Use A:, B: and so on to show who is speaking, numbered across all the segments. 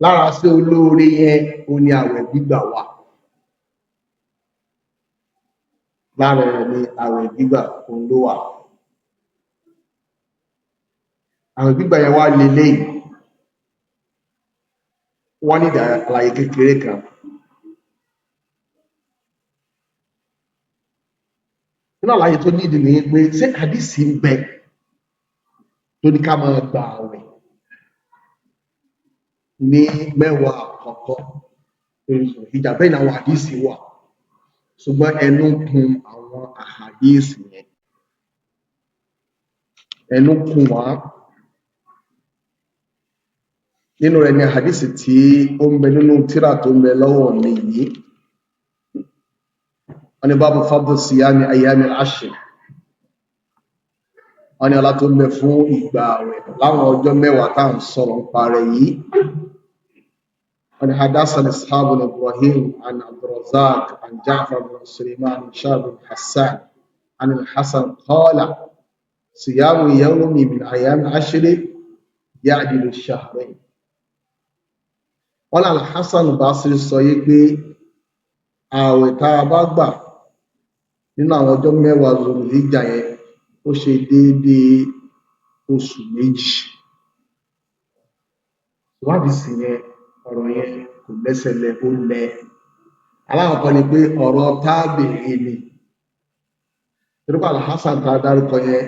A: lára sí olóore yẹn ó ní àwẹ̀ gbígbà wà, lára ẹ̀ ní àwẹ̀ gbígbà òun ló wà. Àwẹ̀ gbígbà yẹn wá lélẹ́yìí, wọ́n ní àlàyé kékeré kan. Nínú àlàyé tó nídìí ní pé ṣé àdìsí ń bẹ tó ní ká máa gba àwẹ̀ ní mẹ́wàá àkọ́kọ́ oṣù Hijjah, bẹ́ẹ̀ ni àwọn àdìsí wà, ṣùgbọ́n ẹnu kùn àwọn àhàdìsí yẹn, ẹnu kùn wá. Nínú rẹ̀ ni àhàdìsí tí ó ń bẹ nínú tírà tó ń bẹ lọ́wọ́ mi yìí, wọ́n ní bábu fadl siyami ayyamil ashr, wọ́n ní ọlá tó ń bẹ fún ìgbà àwẹ̀ láwọn ọjọ́ mẹ́wàá tá à ń sọ̀rọ̀ nípa rẹ̀ yìí. wọ́n ní hadathana ishaq bin ibrahim an abdurrazzaq an ja'far bin sulaiman an shahab bin hassan an al-hasan qala siyamu yawmi min ayyamil ashr ya'dilu ash-shahrayn. wọ́n ní al-hasan basri sọ yìí pé àwẹ̀ tá a bá gbà nínú àwọn ọjọ́ mẹ́wàá Dhul Hijjah yẹn ó ṣe déédéé oṣù méjì. Ìwádìí sí yẹn, ọ̀rọ̀ yẹn kò lẹ́sẹ̀lẹ̀, ó lẹ. Alákọ̀ọ́kọ́ ni pé ọ̀rọ̀ tábìí ni, torípa Al-Hasan tá a dárúkọ yẹn,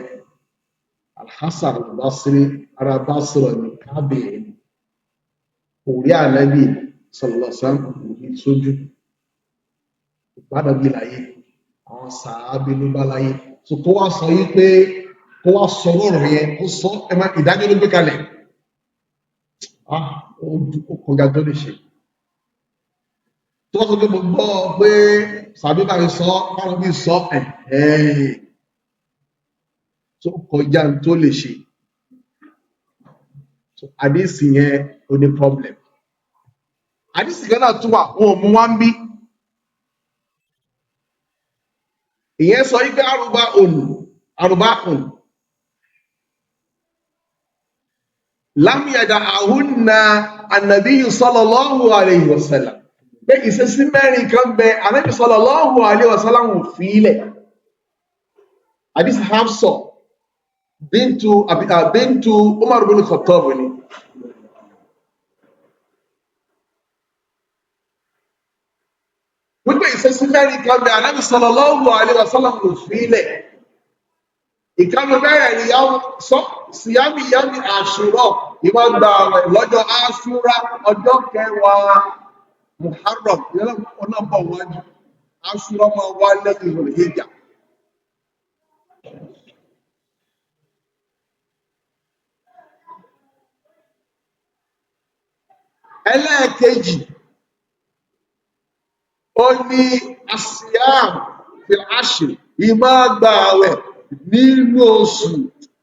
A: Al-Hasan al-Basri ara Basra ní tábìí ni, kò rí Ànábì sallallahu alaihi wasallam kò rí sójú, ìgbàdàbí láyé, àwọn sàábí ló bá láyé. So kó wá sọ yí pé kó wá sọ ọ̀rọ̀ yẹn, ó sọ ẹmọ ìdájọ́ ló gbé kalẹ̀, ó kọjá tó lè ṣe. Tó wá sọ pé mo gbọ́ pé sàbí bá mi sọ, báwọn bí sọ tó kọjá tó lè ṣe. So àdísì yẹn ó ní problem. Àdísì kan náà tún wà, wọn ò mú wá ń bí. Ìyẹn sọ yí pé arba'un lam yada'ahunna an-nabiyyu sallallahu alayhi wa sallam, pé ìṣesí mẹ́rin kan bẹ Ànábì sallallahu alayhi wa sallam ò fi ilẹ̀. Hadith Hafsa bintu Umar bin Khattab ni. Wípé ìṣesí mẹ́rin kan bẹ Ànábì sallallahu alayhi wa sallam ò fi ilẹ̀. Ìkànnì bẹ́rẹ̀ ni síyámi yámi Àṣúrà, ìmọ̀ gba àwẹ̀ lọ́jọ́ Àṣúrà ọjọ́ 10 Muharram, ọ̀nà bọ̀ wájú. Àṣúrà máa wá lẹ́yìn Dhul Hijjah. Ẹlẹ́ẹ̀kejì, ó ní as-siyam fil ashr, ìmọ̀ gba àwẹ̀ nínú oṣù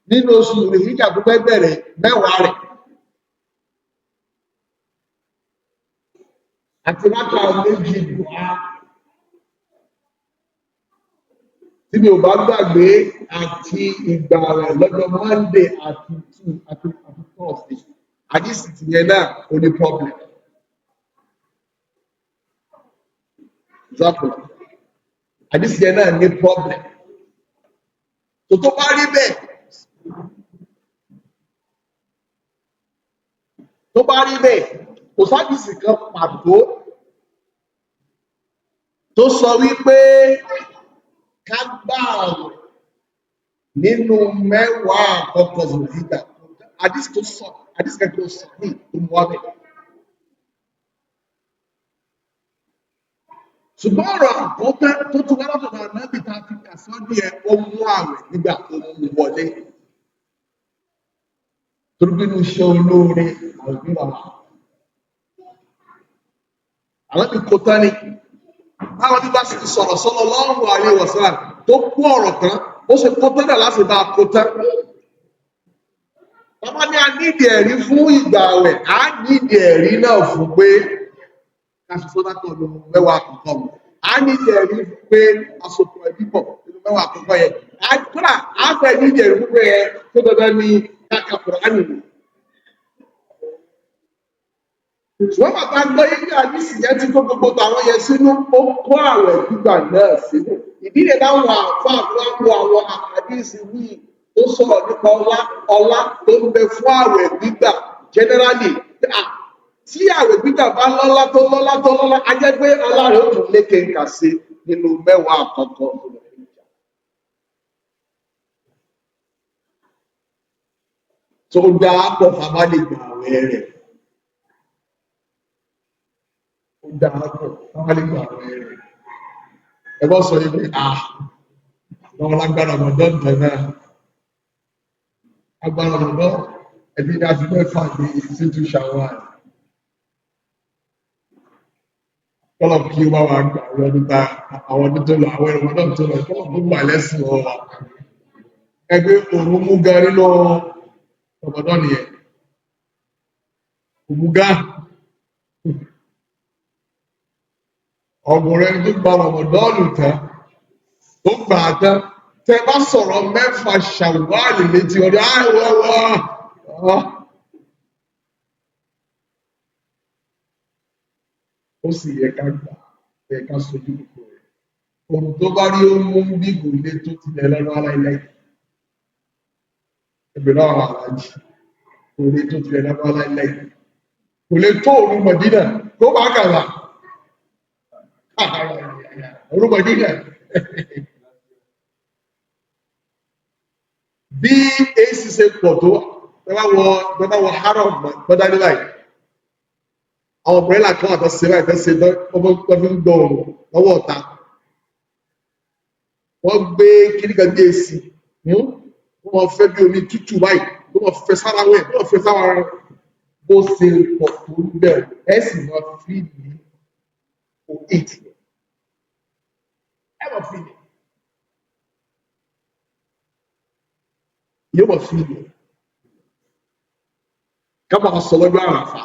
A: Dhul Hijjah tó fẹ́ bẹ̀rẹ̀ mẹ́wàá rẹ̀. Àti rákà méjì dùá, tí mi ò bá gbàgbé, àti ìgbà rẹ̀ lọ́jọ́ Monday àti Thursday. Àdísì ti yẹn náà ó ní problem. Àdísì yẹn náà ní problem. Tó bá rí bẹ́ẹ̀, kò sádìsì kan pàtó tó sọ wípé ká gbà àwẹ̀ nínú mẹ́wàá àkọ́kọ́ Dhul Hijjah. Àdìsì kan tó sọ ní ìmú ọbẹ̀. Ṣùgbọ́n ọ̀rọ̀ àkọ́kọ́ tó tún wá látọ̀dọ̀ Ànábì tá a fi kà sọ́dí ẹ̀, ó mú àwẹ̀ nígbà tó mú wọlé. Torí nínú iṣẹ́ olóore àwẹ̀ wà. Ànábì kò tán ni. Báwọn bí bá sì ti sọ̀rọ̀ sallallahu alaihi wasallam tó kú ọ̀rọ̀ tán, ó ṣe kó tán náà láti bá a kó tán. Bàbá ní a nídìí ẹ̀rí fún ìgbà àwẹ̀, a nídìí ẹ̀rí náà fún pé káṣí sọ́dákọ̀ ló mẹ́wàá àkọ́kọ́ mu. A nídìí ẹ̀rí fún pé asopọ̀ ẹbí pọ̀ nínú mẹ́wàá àkọ́kọ́ yẹn. Kódà a fẹ́ nídìí ẹ̀rí fún pé tó dandan ní káka Kùránì nù. ṣùgbọ́n bàbá gbọ́ ilé àdìsí yẹn tí kó gbogbo àwọn yẹn sínú ó kó àwẹ̀ gbígbà náà sínú ìdílé láwọn àfáà tó wá wo àwọn àdìsí yìí tó sọ̀rọ̀ nípa ọlá tó ń bẹ fún àwẹ̀ gbígbà generally tí àwẹ̀ gbígbà bá lọ́lá tó lọ́lá tó lọ́lá a jẹ́ pé ọlá rẹ̀ ó tún lékè ń kà sí nínú mẹ́wàá àkọ́kọ́ tó dáa pọ̀ fàbá lè gbà àwẹ̀ rẹ̀ ó dáa pọ̀ fàbá lè gbà àwẹ̀ rẹ̀ ẹ bọ́ sọ ibi àwọn alágbára ọmọdé ọ̀dọ̀ náà agbára ọmọdé ẹbí ní àti mẹ́fà ní ìsìtú ṣàwọn kọ́lọ̀ kí ó bá wà gbà àwọn ọdún tó lọ àwọn ẹ̀rọ náà tó lọ kọ́lọ̀ tó gbà lẹ́sìn ọ̀wà ẹgbẹ́ òun mú gan nínú ọmọdé nìyẹn òmùgá ọgùnrin tó gba ọmọdé ọ̀lù tán ó gbà á tán tẹ bá sọ̀rọ̀ mẹ́fà ṣàwálì létí ọdún àìwọ́wọ́ ó sì yẹ ká gbà yẹ ká sojú gbogbo rẹ̀ ohun tó bá rí ó mú bí kò lè tó tilẹ̀ lọ́nà aláìláì ẹgbẹ̀rún àwọn aláàjì kò lè tó tilẹ̀ lọ́nà aláìláì kò lè tó òru Mọ̀dínà tó bá kàrà òru Mọ̀dínà bí èsì ṣe pọ̀ tó bẹ́bá wọ haram bọ́dá ní báyìí àwọn ọ̀pọ̀lẹ́là kan àtọ́sẹ̀ báyìí tẹ́sẹ̀ ọmọ ń gbọ́ ọ̀rọ̀ lọ́wọ́ ọ̀ta wọ́n gbé kíníkan bí èsì wọ́n fẹ́ bí omi tútù báyìí wọ́n fẹ́ sára wẹ̀ wọ́n fẹ́ sára rẹ̀ bó ṣe pọ̀ tó ń bẹ̀rẹ̀ ẹ̀ sì máa fi ní òkèètì ẹ̀ máa fi ní yóò máa fi ní ká máa sọ lọ́jọ́ àràfà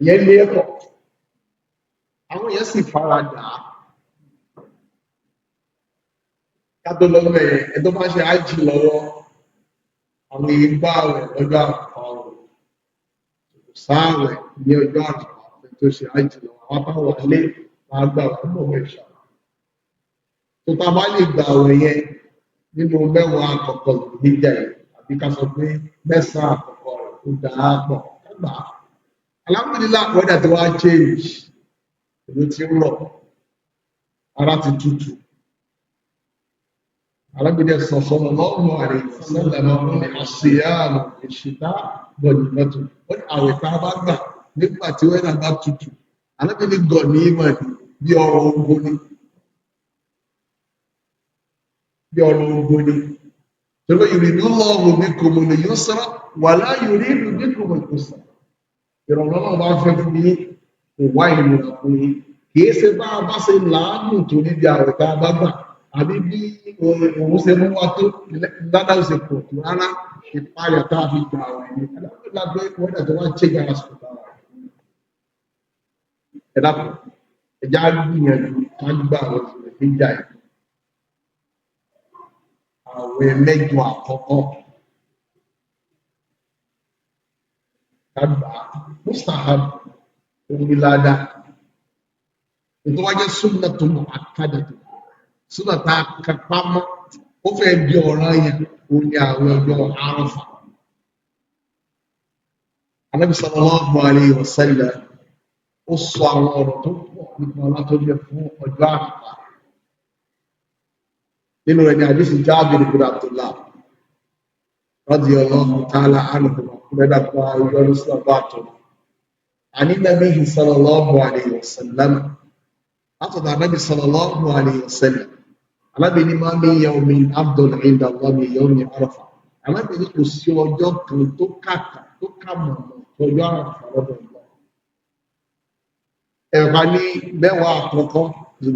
A: yẹn lé ẹ̀kọ́ àwọn yẹn sì fara dà á kátó lọ́wọ́ ẹ̀dọ́ máa ṣe ájì lọ́wọ́ àwọn ìgbà rẹ̀ lọ́jọ́ àràfà ọ̀rọ̀ sáàrẹ̀ ní ọjọ́ àràfà tó ṣe ájì lọ́wọ́ àwọn táwọn alẹ́ máa gbà wọ́n mọ̀ mẹ́ṣà tó ta bá lè gbà ọ̀rọ̀ yẹn nínú mẹ́wàá àkọ́kọ́ níjà yìí àbí ká sọ pé mẹ́sàn-án àkọ́kọ́ rẹ̀ ó dáa pọ̀ kágbà alhamdulillah weather tí wàá change ìlú ti ń rọ̀ ara ti tutù alágbèdè sọ̀sọ̀nà lọ́rùn àrẹ ìsẹ́lẹ̀mọ́ ní àṣeyàmù ìṣìta gọ̀nìmọ́tò wọ́n ní àwẹ̀ tá a bá gbà nígbà tí weather bá tutù alágbèdè gọ̀nì ìmọ̀ ní bí ọrọ̀ ogun ni torí yuridu Allahu bikumul yusra wala yuridu bikumul usra ìrọ̀lọ́ náà bá fẹ́ fún yín kò wá ìrìnà fún yín kìí ṣe bá a bá ṣe làágùn tó níbi àwẹ̀ tá a bá gbà àbí bí òun ṣe mú wá tó dáadáa ṣe pọ̀ tó rárá ìpayà tá a fi gbà àwẹ̀ ni alágbé wọ́n dẹ̀ tó wá ṣe gara sùn bá wà. ẹ dákun ẹja gbìyànjú ká gbà àwọn ìṣẹ̀lẹ̀ níjà yìí àwẹ̀ mẹ́jọ àkọ́kọ́ kàgbà mustahab orílẹ̀-èdè ètò wájẹ́ súnà tó mọ̀ àkádàtò súnà tá a kápá mọ́ ó fẹ́ di ọ̀ràn yẹn ó ní àwọn ọjọ́ Àrafà Ànábì sallallahu alayhi wa sallam ó sọ àwọn ọ̀rọ̀ tó pọ̀ nípa ọlátọ́jẹ fún ọjọ́ Àrafà nínú rẹ̀ ní àdísì Jábìr ibn Abdullah radiyallahu ta'ala anhu mẹ́dàpá ìjọ́lú sí ọba àtọ́ àní Nabi sallallahu alayhi wa sallam látọ̀dọ̀ Nabi sallallahu alayhi wa sallam alábìíní máa ń yẹ omi abdul inda Allah mi yẹ omi Àrafà alábìíní kò sí ọjọ́ kan tó kàkà tó kà mọ̀ ọjọ́ Àrafà lọ́dọ̀ ọ̀gbọ́n ẹ̀ka ní mẹ́wàá àkọ́kọ́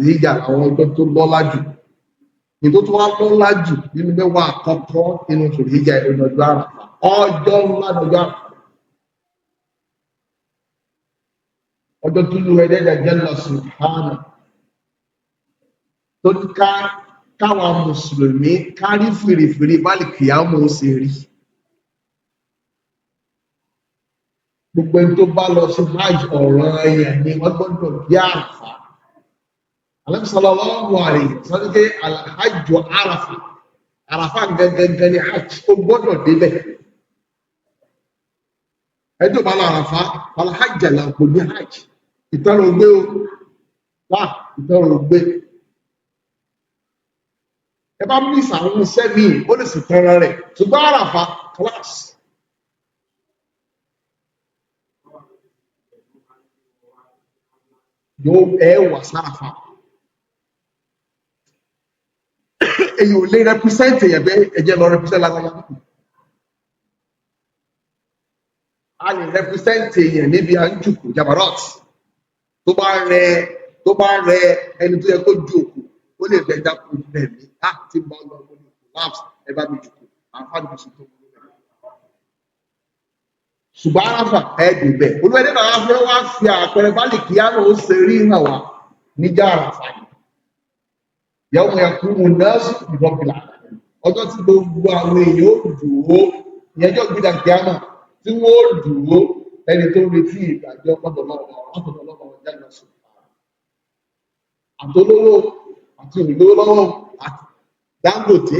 A: Hijjah àwọn ọjọ́ tó lọ́lá jù ìtò tó wá lọ́lá jù nínú mẹ́wàá àkọ́kọ́ nínú Hijjah ìrìn ọjọ́ Àrafà ọjọ́ ńlá lọ́jọ́ Àrafà ọjọ́ tó lù ẹ̀dẹ́dẹ̀ jalla subhanahu tó ní káwa mùsùlùmí kárí fèrèfèrè báàlì kìyàmù ó sì rí gbogbo ẹni tó bá lọ sí hajj ọ̀ràn ẹ̀yàn ni wọ́n gbọ́dọ̀ bí àràfà. Ànábì sallallahu alaihi wasallam pé al-hajj àràfà, àràfà gangan ni hajj, ó gbọ́dọ̀ débẹ̀. Ẹjọ́ bá lọ àràfà al-hajj là kò ní hajj, ìtọ́rọ̀ gbé o wà, ìtọ́rọ̀ gbé. Ẹ bá mí ìsàwọn iṣẹ́ mi ó lè sì tẹ́rẹ rẹ̀, ṣùgbọ́n àràfà class. Yóò wà sárafa. Èyí ò lè represent èyàn bẹ́ ẹjẹ́ lọ represent lágbàjá. A lè represent èyàn níbi à ń jùkú jabarot tó bá rẹ ẹni tó yẹ kó jù òkú ó lè bẹ dákú bẹ̀mí láti bá lọ lórí collapse ẹbá mi jùkú àǹfààní bí sùn tó kú. Ṣùgbọ́n àràfà ẹ̀dùn bẹ̀ olúwẹ̀dẹ́ náà fẹ́ wá fi àpẹẹrẹ bá lè kí á lọ ó ṣe rí hàn wá níjà àràfà yìí. Yawma yaqumu an-nasu li rabbil alamin, ọjọ́ tí gbogbo àwọn èèyàn ó dúró ìyẹjọ́ gbígbà kíámà tí wọ́n ó dúró ẹni tó retí ìdájọ́ pọ́tọ̀lọ́wọ́ jáde sùn. Àtolówó àti olówó lọ́wọ́ àti Dangote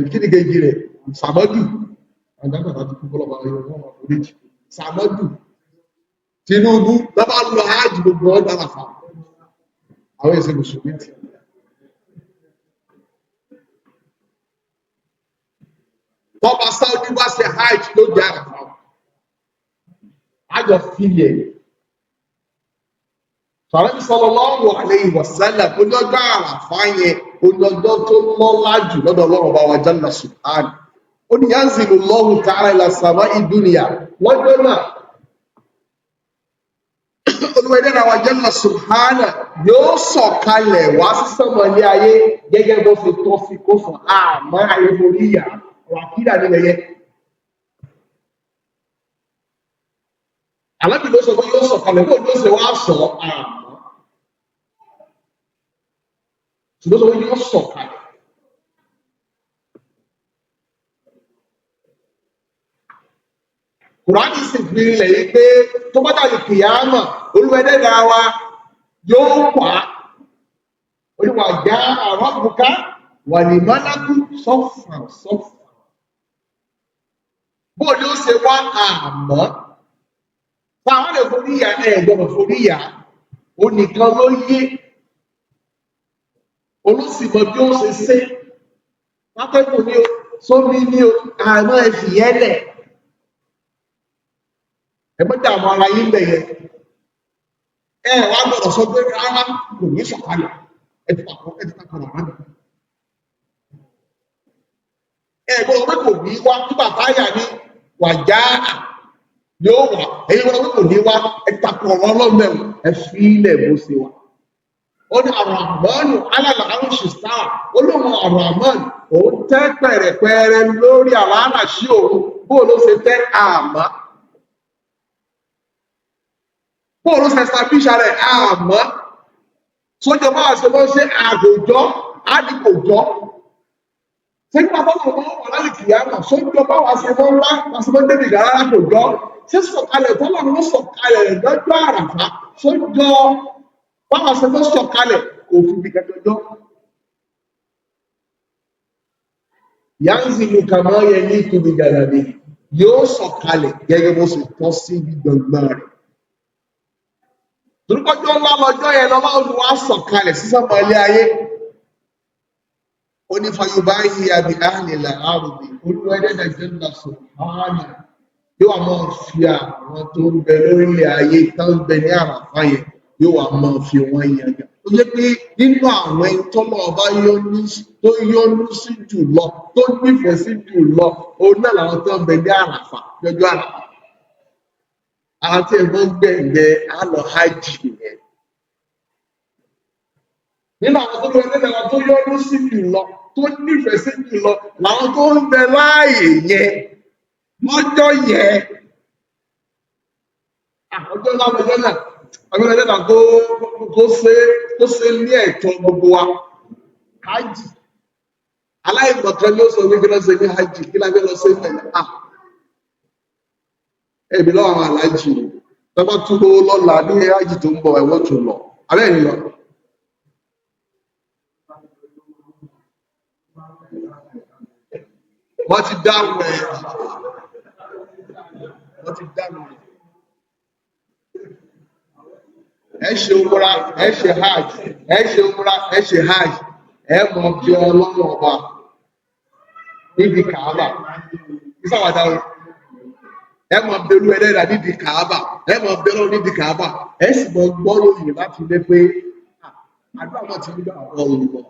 A: kíni kejì rẹ̀ Sàmọ́dù àgbàgbà àti kúkọ́lọ́wọ́ oríjì Sàmọ́dù Tinubu lọ́bà lọ hajj gbogbo ọdún àlàfà àwọn èsè mùsùlùmí tí tọ́ba Saudi wá ṣe hajj ló jẹ́ àràfà àjọ fílẹ̀ Ànábì sallallahu alayhi wa sallam oníọjọ́ àràfà yẹn oníọjọ́ tó lọ́lá jù lọ́dọ̀ Ọlọ́run bá wa jalla subhanahu ó ní yanzilu Allahu ta'ala ila sama'i dunya wọ́n dọ́nà olùwẹ̀dẹ́ra wa jalla subhanahu yóò sọ̀kalẹ̀ wá sí sánmọ̀ ilé ayé gẹ́gẹ́ bó fi tọ́ fi kó fún àmọ́ ayé borí ìyà wàkídà nílẹ̀ yẹn. Ànábì ló sọ pé yóò sọ̀kalẹ̀ bó ló ṣe wá sọ àmọ́ ṣùgbọ́n sọ pé yóò sọ̀kalẹ̀. Kùránì sì fi ilẹ̀ yìí pé tó bá dàbí kìyàmà olúwẹ̀dẹ́dà wa yóò wá olúwa já rabbuka wà ní málákù sọ́fà sọ́fà. Bó ni ó ṣe wá àmọ́ táwọn lè forí ìyá gbọ́dọ̀ forí ìyá ó nìkan ló yé olóṣìmọ̀ bí ó ṣe látẹ́kùn ní o sómi ní o àmọ́ ẹ̀fìyẹ́lẹ̀ ẹgbẹ́ta àwọn ara yìí bẹ̀yẹ wá gbọ́dọ̀ sọ pé rárá kò ní sọ̀kalẹ̀ ẹ̀dùpàkọ̀ rárá gbọ́dọ̀ pé kò ní wá tí bàbá yà ní wàjá yóò wà èyí gbọ́dọ̀ pé kò ní wá ẹ̀dùpàkọ̀ ọlọ́mọ ẹ̀fí ilẹ̀ bó ṣe wà. Ó ní Ar-Rahmanu 'ala al-'arshi istawa olóhùn Ar-Rahman òun tẹ́ pẹ̀rẹ̀pẹ̀rẹ̀ lórí àlàáràṣí òun bó ló ṣe tẹ́ àmọ́ bóòrùn sẹ́sàbíṣà rẹ̀ àmọ́ sójọ máa ṣe wọ́n ṣe àgòjọ́ àdìkòjọ́ tí nígbà tó wọ́n wọ́n láti kìyàmà sójọ bá wà ṣe wọ́n wá pàṣípọ́ débi ìdára àgòjọ́ tí sọ̀kalẹ̀ tọ́lọ̀ ló sọ̀kalẹ̀ lọ́jọ́ àràfá sójọ bá wà ṣe wọ́n sọ̀kalẹ̀ kò fi bí kẹjọjọ́. Yanzilu kama yaliqu bi jalalihi yóò sọ̀kalẹ̀ gẹ́gẹ́ bó ṣe tọ́ sí gbọ̀ngbọ̀n rẹ̀. Torúkọjọ́ ńlá lọ́jọ́ yẹn lọ́wọ́ olùwà sọ̀kalẹ̀ sí sánmọ̀ ilé ayé. Ó ní fayọba yìí àbí àhìnlá àrùbí olúwẹ́dẹ́dà jalla subhanahu yóò wà máa fi àwọn tó ń bẹ lórílẹ̀ ayé tó ń bẹ ní àràfá yẹn yóò wà máa fi wọ́n yàgà. Ó jẹ́ pé nínú àwọn ẹni tọ́lọ́ ọba tó yọ́nú sí jù lọ tó nífẹ̀ẹ́ sí jù lọ òun náà làwọn tó ń bẹ ní àràfá lọ́jọ́ àràfá. Àwọn tí ẹ̀gbọ́n gbẹ̀ǹgbẹ̀ á lọ hajj yẹn. Nínú àwọn tó lọ nílẹ̀ wọn tó yọ́nú sí jù lọ tó nífẹ̀ẹ́ sí jù lọ làwọn tó ń bẹ láàyè yẹn lọ́jọ́ yẹn. Ọjọ́ náà lọ́jọ́ náà ọjọ́ náà kó ṣe ní ẹ̀tọ́ gbogbo wa hajj. Aláìmọ̀kan ló sọ wípé lọ́sẹ̀ ní hajj kí lábẹ́ lọ sí ìfẹ̀lẹ̀. ẹbí lọ́wọ́ àwọn aláìjì tọ́gbà tó lówó lọ́la ní ájì tó ń bọ̀ ẹ̀wọ́n tó lọ abẹ́ẹ̀ni lọ wọ́n ti dáhùn ẹ̀ wọ́n ti dáhùn ẹ̀ ṣe umra ẹ̀ ṣe hajj ẹ̀ ṣe umra ẹ̀ ṣe hajj ẹ̀ mọ̀ bí ọlọ́run ọba níbi kàábà ìsàwádà ẹ mọ̀ bẹ̀rù ẹlẹ́dàá nídìí kàábà ẹ mọ̀ bẹ̀rù nídìí kàábà ẹ sì mọ̀ gbọ́rọ̀ yìí láti lé pé àdúrà náà ti nígbà àwọn olùkọ́.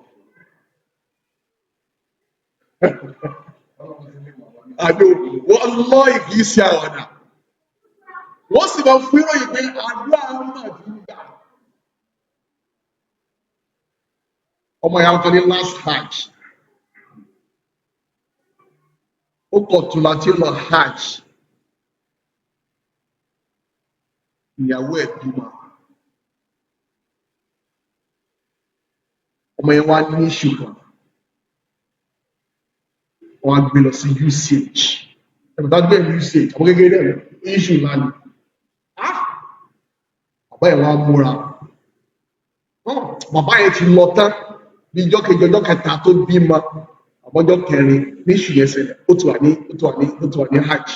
A: àdó wọ́n lọ ìkì í ṣe àwàdà wọ́n sì mọ̀ fún ìròyìn pé àdúrà náà ti nígbà. ọmọ ìyá ọ̀tọ̀ ní last hajj ó kọ̀ tún láti lọ hajj. ìyàwó ẹ̀ bímọ ọmọ yẹn wá ní ṣùgbọ́n wọ́n á gbé lọ sí usage ẹ̀bùn gbé usage àwọn gẹ́gẹ́ rẹ̀ issue ńlá ni bàbá yẹn wá múra bàbá yẹn ti lọ tán ní ìjọ kejì ọjọ́ kẹta tó bímọ àbọ̀jọ́ kẹrin ní ìṣù yẹn ṣẹlẹ̀ ó ti wà ní hajj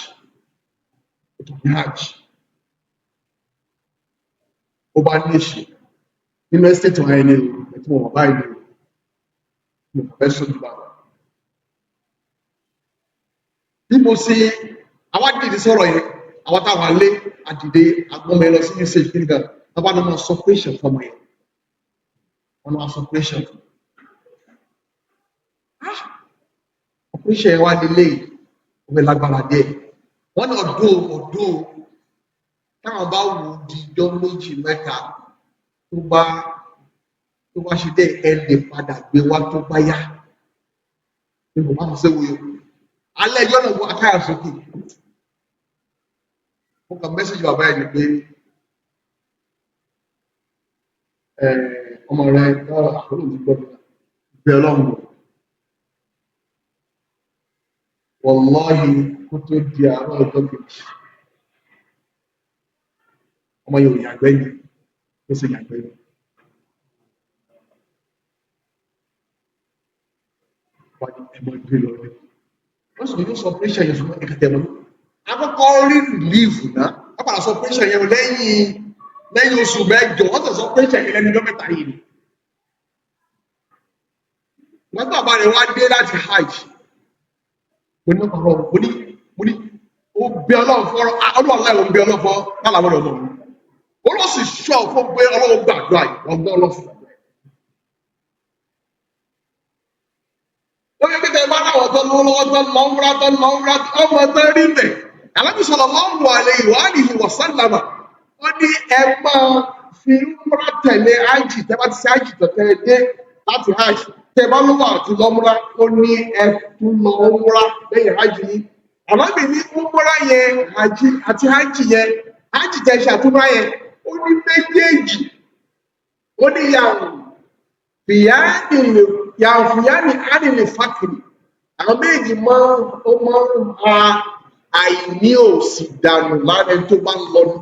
A: ó bá ní ìṣe nínú estate wọn ẹni tí wọn bá ìlú mo fẹ́ sójú bá wọn. bí mo ṣe àwọn àdìdì sọ̀rọ̀ yẹn àwọn táwọn alé àdìdè agbọ́mọ yẹn lọ sí usage kí nìkan wọn bá ní wọn sọ pation fọmọ yẹn wọn náà sọ pation operation yẹn wá nílé yìí wọn fẹ́ lágbára díẹ̀ wọn náà ọdún táwọn bá wù ú di ijọ́ méjì mẹ́ta tó bá ṣe dé ẹ lè padà gbé wá tó bá yá ní kò má fi séwu yòó alẹ́ ẹjọ́ náà wọ akáyà sókè mo kàn mẹ́sàgì bàbá ẹ̀ ní pé ọmọ rẹ àkọlù ti gbọ́ bẹ ọlọ́run wọ̀lọ́ọ̀hì kó tó di àwọn ọjọ́ kejì ọmọ yóò yàgbẹ́ ni ó sì yàgbẹ́ ni. wọ́n ní ẹ̀mọ́ ìgbé lọ rí wọ́n sì ní sọ pẹ́ṣẹ̀ yẹn ṣùgbọ́n ẹ̀kẹ́tẹ̀ mọ́ akọ́kọ́ rí rìlíìfù náà wọ́n padà sọ pẹ́ṣẹ̀ yẹn lẹ́yìn oṣù mẹ́jọ wọ́n sì sọ pẹ́ṣẹ̀ yẹn lẹ́nu ọjọ́ mẹ́ta yìí ni. wọ́n tó àbá rẹ̀ wá dé láti hajj mo ní ọ̀rọ̀ mo ní ó bẹ ọlọ́run fọ́rọ̀ ọdún ọ̀la ìwọ̀n bẹ ọlọ́run fọ́ lálàbọ̀dọ̀ ọlọ́run ó lọ sì ṣọ́ fún pé ọlọ́run gbàdúrà yìí wọ́n gbọ́ ọlọ́run. Oye bí tẹ bá náwó tó lọ́wọ́ tó lọ́wọ́rá ọmọ tó rí bẹ̀. Ànábì sallallahu alaihi wa alihi wa sallama. Wọ́n ní ẹ máa fi múra tẹ̀lé ájì tẹ́ bá ti ṣe ájì tó tẹ́ dé láti ájì. Tẹ bá lọ́wọ́ àti lọ́múra ó ní ẹ tún lọ múra lẹ́yìn ájì yìí. Ànábì ní múra yẹn àti ájì yẹn ájì tẹ ṣe àtúmọ̀ yẹn ó ní méjèèjì ó ní yàwó yàfùyánì ánìlè fàkìrì àwọn méjì máa ń ha àìní òsì dànù lára tó bá ń lọ ní.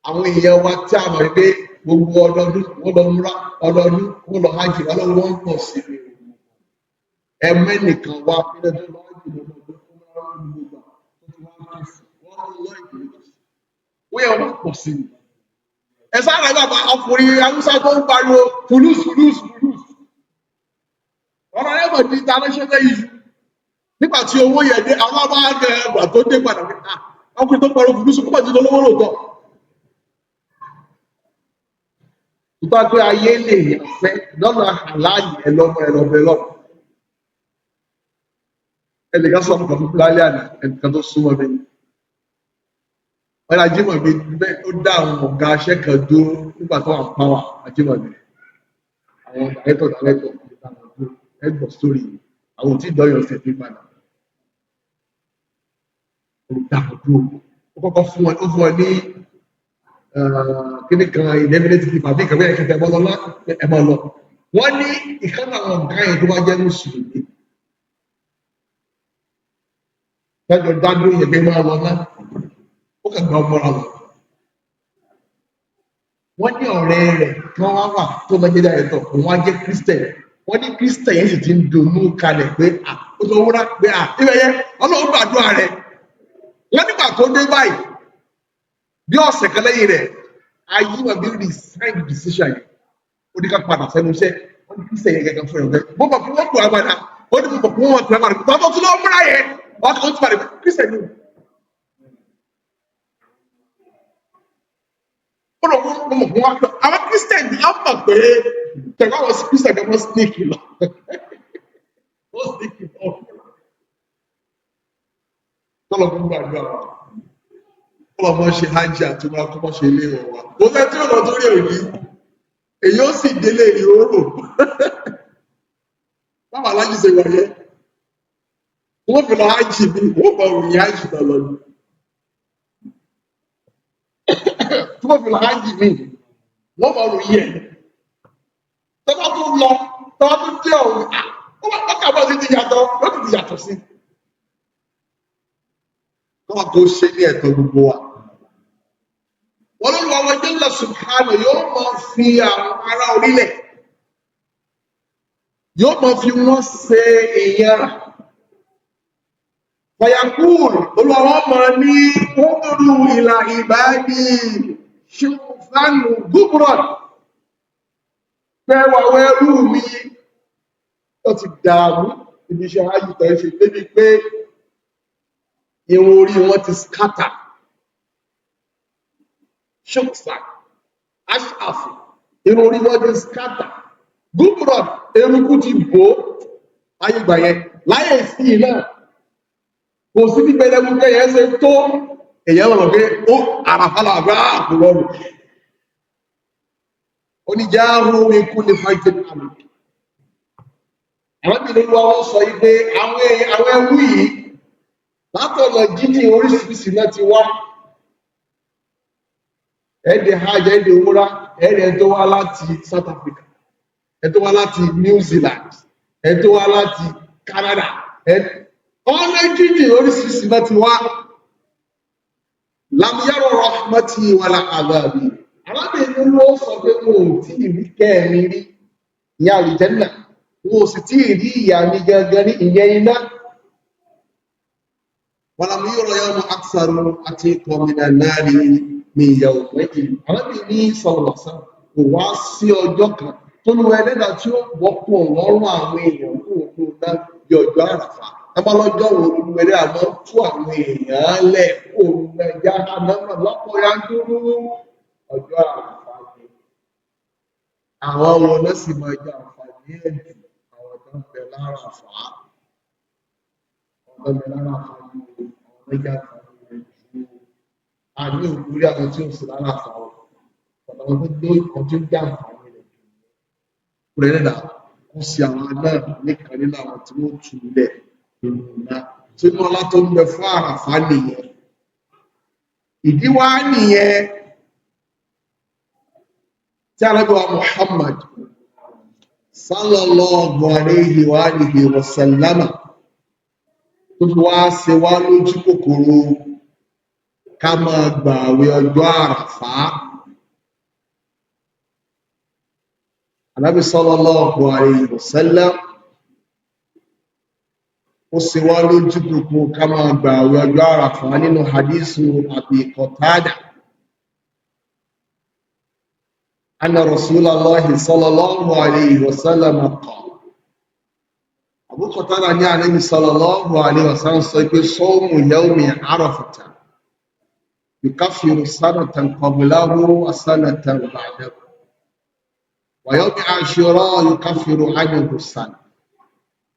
A: àwọn èèyàn wa tí a mọ̀ pé gbogbo ọdọọdún wọ́n lọ múra ọdọọdún wọ́n lọ hajj ọlọ́run wọ́n ń pọ̀ sí i. ẹmẹ́nìkan wá pínlẹ̀ tó lọ́wọ́ jù lọ́dún tó máa ń gbogbo wọ́n lọ ìgbìmọ̀ wọ́n yẹ wọ́n pọ̀ sí i. Ẹ̀sá rẹ̀ bàbá ọkùnrin Haúsá tó ń pariwo fulus. Ọ̀rọ̀ rẹ̀ mọ̀ ní international issue. Nígbà tí owó yẹ̀ dé, àwọn bá gẹ ẹgbà tó dé padà ní ọkùnrin tó pariwo fulus púpọ̀ tí lówó lòótọ́. Ìgbà pé ayé lè yàfẹ́ lọ́nà àláyé ẹlọ́bẹ̀. Ẹnìkan sọ fún kàfún lálẹ́ àná, ẹnìkan tó súnmọ́ mi. Wọ́n Ajímọ̀bí ó dá àwọn ọ̀gá aṣẹ́ kan dúró nígbà tó wà ń pàwà Ajímọ̀bí. Àwọn dàrẹ́tọ̀ ẹgbọ̀ sórí àwọn tí ìdọ́yọ̀ ṣẹ̀ pé padà. Olùdàpọ̀ dúró. Ó kọ́kọ́ fún wọn ní kíní kan ìdẹ́mílẹ́tì kìí fàbí ìkàwé ẹ̀kẹ́kẹ́ bọ́lọ́lá ẹ̀mọ́ lọ. Wọ́n ní ìkànnì àwọn ọ̀gá yẹn tó bá jẹ́ Mùsùlùmí. Tẹ́jọ dádúró yẹ pé máa lọ náà, ó kàn gbọ́ mọ́ra lọ. Wọ́n ní ọ̀rẹ́ rẹ̀ tí wọ́n wá wà tó lọ jẹ́ dàrẹ́tọ̀, òun wá jẹ́ Christian. Wọ́n ní Christian yẹn sì ti ń donú kalẹ̀ pé ó sọ wúrà pé ibẹ̀ yẹn Ọlọ́run gbàdúrà rẹ̀. Wọ́n nígbà tó dé báyìí, bí ọ̀sẹ̀ kan lẹ́yìn rẹ̀, ayé wọn bí resign decision yẹn. Ó ní ká padà sẹ́nu iṣẹ́. Wọ́n ní Christian yẹn gẹ́gẹ́ fún ẹ̀ bó bọ̀ fún wọn kò àgbàdà. Ó ní bọ̀ fún wọn kò àgbàdà. Tọ́tọ́ tún lọ́ múra yẹn. Wọ́n kàn ń tún padà Christian yẹn. Àwọn Christian ni a mọ̀ pé tẹ̀wá wọ́n Christian kan wọ́n sneak lọ. Wọ́n sneak lọ. Tọ́lọ̀ fún gbàgbà wa. Tọ́lọ̀ mọ́ ṣe hajj àti wọn kọ́ mọ́ ṣe ilé wọn wa. Mo fẹ́ tí ọ̀nà tó rí òní. Èyí ó sì délé ìhòòhò. Báwo alájí ṣe wáyé? Wọ́n fi lọ hajj mi, wọ́n bá òyìn hajj lọ lọ. Tí wọ́n fi lọ hajj mi, wọ́n bá òyìn ẹ̀. Tọ́lá tó lọ, tọ́lá tó dé òun, wọ́n kà bọ́ sí ti yàtọ̀, wọ́n ti yàtọ̀ sí. Wọ́n tó ṣe ní ẹ̀tọ́ gbogbo wa. Wọ́n ló lọ wọ́n jẹ́ subhanahu yóò máa fi àwọn ará orílẹ̀, yóò máa fi wọ́n ṣe èèyàn. Fayakul, olùwàwọ́ máa ní kúrú ìlà ìbáàdì ṣùfánù gúbùrọ̀. Fẹ́wà wẹ́rú mi, ó ti dààmú ibi iṣẹ́ ayùtọ̀ ṣe débi pé irun orí wọn ti scatter. Ṣùkṣà, aṣáfù, irun orí wọn ti scatter. Gúbùrọ̀, eruku ti bò ó. Ayé ìgbà yẹn, láyé sí náà. Kò sí ní pẹ̀lẹ́gbẹ́ yẹn ṣe tó èyàn lọ́nà pé ó àràfàlà àgbà àkùrọ̀rù. Ó ní jáàrù ikú ní fighting army. Àwọn ìbìnrin wọ́n sọ pé àwọn ẹrú yìí látọ̀nà jíjìn oríṣiríṣi náà ti wá. Ẹ̀dẹ̀ hajj, ẹ̀dẹ̀ umrah, ẹ̀dẹ̀ tó wá láti South Africa, ẹ̀dẹ̀ tó wá láti New Zealand, ẹ̀dẹ̀ tó wá láti Canada, ọ̀nà jíjìn oríṣiríṣi náà ti wá. Lámúyárò rahmati wàlá àgbàbí. Arábìnrin ló sọ pé wọn ò tí ì rí kẹ́ẹ̀mí rí ní àlùjànnà, wọn ò sì tí ì rí ìyà mi gangan ní ìyẹn iná. Wàlámúyárò yawma aktharu àti kọ̀mìnà náà ní ìyàwó méjì. Arábìnrin sọ̀rọ̀ sàn kò wá sí ọjọ́ kan tó lu ẹlẹ́dàá tí ó wọ́pọ̀ lọ́rùn àwọn èèyàn kó o náà bí ọjọ́ àràfà. Ẹgbọ́lọ́jọ́ wo olúwẹ̀rẹ́ àmọ́ tú àwọn èèyàn lẹ̀ òun ẹja anámà lọ́pọ̀ yanturu ọjọ́ àǹfààní. Àwọn wọn náà sì máa jẹ àǹfààní ẹ̀jù àwọn tó ń bẹ lára àfà. Àwọn tó ń bẹ lára àfà ní àwọn méjì àǹfààní rẹ̀ jù. Àní òkúrí àwọn tí ó sì lára àfà wọn. Àwọn tó gbé ìkan tó jẹ àǹfààní rẹ̀ jù. Kúrẹ́ náà kó sí àwọn náà nìkan nínú àwọn tí wọ́n tù lẹ̀. Tí wọ́n látọ́ ń bẹ fún àràfà nìyẹn. Ìdí wá nìyẹn tí Ànábì wa Muhammad sallallahu alayhi wa alihi wa sallama tó fi wá ṣe wá lójú kòkòrò ká máa gbààwẹ̀ ọjọ́ àràfà. Ànábì sallallahu alayhi wa sallam ó sì wá lójú kòkòrò ká máa gbààwẹ̀ ọjọ́ àràfà nínú hadithu Abi Qatada. أن رسول الله صلى الله عليه وسلم قال أبو قتادة ní Ànábì صلى الله عليه وسلم sọ pé صوم يوم عرفة يكفر سنة قبله وسنة بعده ويوم عاشوراء يكفر عنه السنة.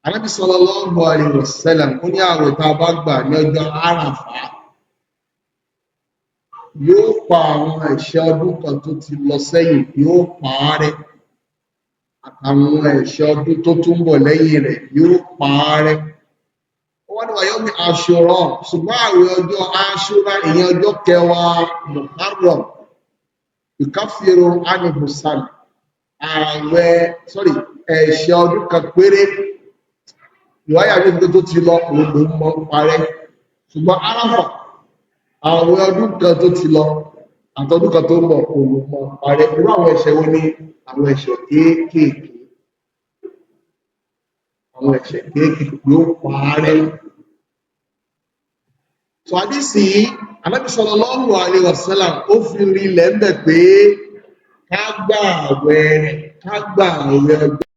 A: Ànábì صلى الله عليه وسلم ó ní àwẹ̀ tá a bá gbà ní ọjọ́ àràfà yóò pa àwọn ẹ̀ṣẹ̀ ọdún kan tó ti lọ sẹ́yìn, yóò pa á rẹ́, àtàwọn ẹ̀ṣẹ̀ ọdún tó tún bọ̀ lẹ́yìn rẹ̀ yóò pa á rẹ́. Wọ́n ní wàyọ́ ní Àṣúrà, ṣùgbọ́n àwẹ̀ ọjọ́ Àṣúrà ìyẹn ọjọ́ kẹwàá Muharram ìkáfíìrò ánìbùsàn ẹ̀ṣẹ̀ ọdún kan péré ìwáyà ní ìgbé tó ti lọ òun ló mọ́ parẹ́. ṣùgbọ́n Àràfà àwọn ọdún kan tó ti lọ àtọdún kan tó ń bọ̀ olùmọ̀ ààrẹ irú àwọn ẹ̀ṣẹ̀ wo ni àwọn ẹ̀ṣẹ̀ kéékèèké àwọn ẹ̀ṣẹ̀ kéékèèké yóò parẹ́. So àdísì Ànábì sallallahu alaihi wasallam ó fi rí ilẹ̀ ń bẹ̀ pé ká gbà àwẹ̀ ọjọ́